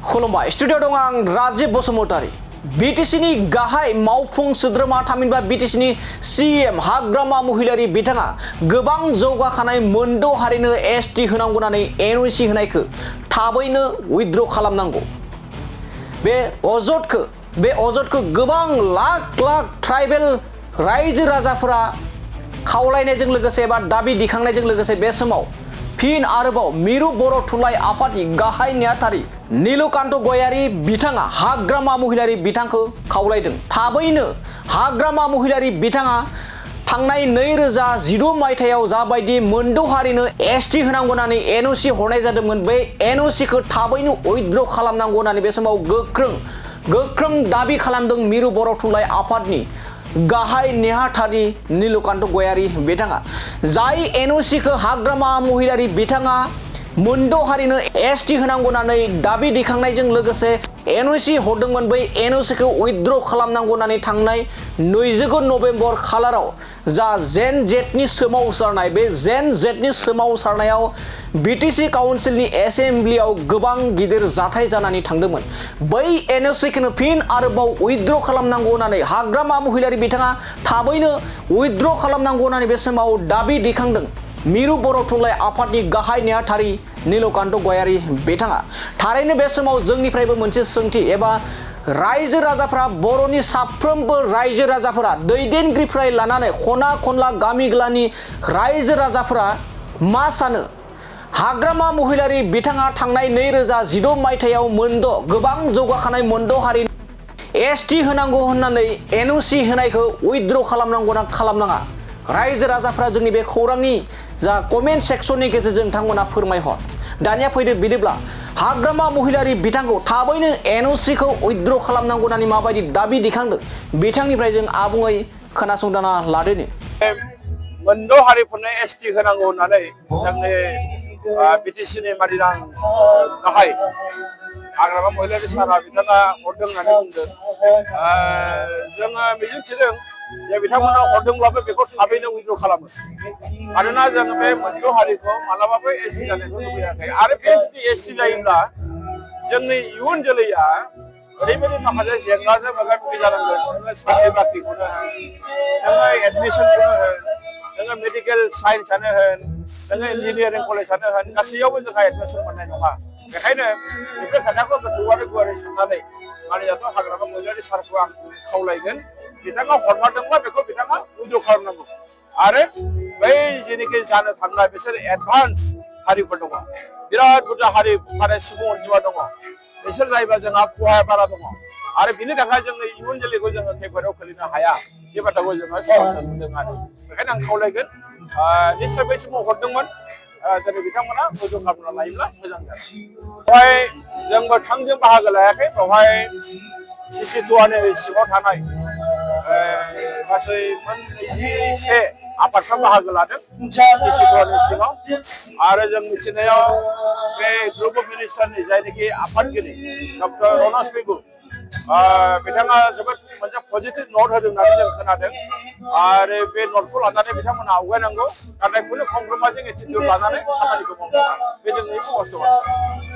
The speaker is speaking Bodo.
खुलुमबाय स्टुडिअ दं आं राजीब बसुमतारी बीटीसीनि गाहाय मावफुं सोद्रोमा थामहिनबा बीटीसीनि सीएम हाग्रामा महिलारि बिथाङा गोबां जौगाखानाय मोनद' हारिनो एसटी होनांगौ होननानै एनओसी होनायखौ थाबैनो उइथड्र खालामनांगौ बे अजदखौ गोबां लाख लाख ट्राइबेल रायजो राजाफोरा खावलायनायजों लोगोसे एबा दाबि दिखांनायजों लोगोसे बे समाव फिन आरोबाव मिरु बर' थुनलाइ आफादनि गाहाय नेहाथारि नीलकान्त गयारी बिथाङा हाग्रामा महिलारि बिथांखौ खावलायदों थाबैनो हाग्रामा महिलारि बिथाङा थांनाय 2016 मायथाइयाव जाबायदि मोनद' हारिनो एसटी होनांगौ होननानै एनओसी हरनाय जादोंमोन बे एनओसीखौ थाबैनो उइथड्र खालामनांगौ होननानै बे समाव गोख्रों दाबि खालामदों मिरु बर' थुनलाइ आफादनि गाहाय नेहाथारि नीलकान्त गयारी बिथाङा जाय एनओसीखौ हाग्रामा महिलारि बिथाङा मोनद' हारिनो एसटी होनांगौ होननानै दाबि दिखांनायजों लोगोसे एनओसी हरदोंमोन बै एनओसीखौ उइथड्र खालामनांगौ होननानै थांनाय 29 नभेम्बर खालाराव जा जेन जेटनि सोमावसारनाय बे जेन जेटनि सोमावसारनायाव बीटीसी काउन्सिलनि एसेम्ब्लियाव गोबां गिदिर जाथाय जानानै थांदोंमोन बै एनओसीखौनो फिन आरोबाव उइथड्र खालामनांगौ होननानै हाग्रामा महिलारि बिथाङा थाबैनो उइथड्र खालामनांगौ होननानै बे समाव दाबि दिखांदों मिरु बर' थुनलाइ आफादनि गाहाय नेहाथारि नीलकान्त गयारी बिथाङा थारैनो बे समाव जोंनिफ्रायबो मोनसे सोंथि एबा रायजो राजाफोरा बर'नि साफ्रोमबो रायजो राजाफोरा दैदेनगिरिफ्राय लानानै खना खनला गामि गलानि रायजो राजाफोरा मा सानो हाग्रामा महिलारि बिथाङा थांनाय 2016 मायथाइयाव गोबां जौगाखानाय मोनद' हारि एसटी होनांगौ होननानै एनओसी होनायखौ उइथड्र खालामनांगौ ना खालामनाङा रायजो राजाफ्रा जोंनि बे खौरांनि जा कमेन्ट सेक्सननि गेजेरजों नोंथांमोना फोरमायहर दानिया फैदो बिदिब्ला हाग्रामा महिलारि बिथांखौ थाबैनो एनओसीखौ उइथड्र खालामनांगौ होननानै माबायदि दाबि दिखांदों बिथांनिफ्राय जों आबुङै खोनासंदाना लादोनि मोनद' हारिफोरनो एसटी होनांगौ होननानै जोंनि बीटीसीनि मारिनां गाहाय हाग्रामा महिलारि सारा बिथाङा हरदों होननानै बुंदों जोङो मिजिंथिदों जे बिथांमोना हरदोंब्लाबो बेखौ थाबैनो उइथड्र खालामो मानोना जोङो बे मोनद' हारिखौ मालाबाबो एसटी जानायखौ लुबैयाखै आरो बे जुदि एसटी जायोब्ला जोंनि इयुन जोलैया ओरैबायदि माखासे जेंनाजों मोगा मोगि जानांगोन नोङो साख्रि बाख्रिखौनो होन नोङो एडमिसनखौनो होन नोङो मेडिकेल साइन्सआनो होन नोङो इन्जिनियारिं कलेजआनो होन गासैयावबो जोंहा एडमिसन मोननाय नङा बेखायनो बेफोर खोथाखौ गोथौ आरो गुवारै साननानै मानिजाथ' हाग्रामा महिलारि सारखौ आं खावलायगोन बिथाङा हरमारदोंब्ला बेखौ बिथाङा उइथड्र खालामनांगौ आरो बै जेनोखि जानो थांनाय बिसोर एडभान्स हारिफोर दङ बिराद बुरजा हारि माने सुबुं अनजिमा दङ बिसोर जायोबा जोंहा खहाया बारा दङ आरो बिनि थाखाय जोंनि इयुन जोलैखौ जोङो खैफोदाव खोलैनो हाया बे बाथ्राखौ जोङो साहस नुदों आरो बेखायनो आं खावलायगोन निश्चय बै समाव हरदोंमोन दिनै बिथांमोना उइथड्र खालामना लायोब्ला मोजां जागोन बेवहाय जोंबो थोंजों बाहागो लायाखै बेवहाय सिसिटुवानि सिङाव थानाय गासै मोन 21 आफादफ्रा बाहागो लादों सिसिटुवानि सिङाव आरो जों मिथिनायाव बे ग्रुप अफ मिनिस्टारनि जायनोखि आफादगिरि डक्टर रनज पेगु बिथाङा जोबोद मोनसे पजिटिभ नट होदों होननानै जों खोनादों आरो बे नटखौ लानानै बिथांमोना आवगायनांगौ नाथाय खुनु कमप्रमाइजिं एटिटिउड लानानै खामानिखौ मावनाङा बे जोंनि स्पष्ट बाथ्रा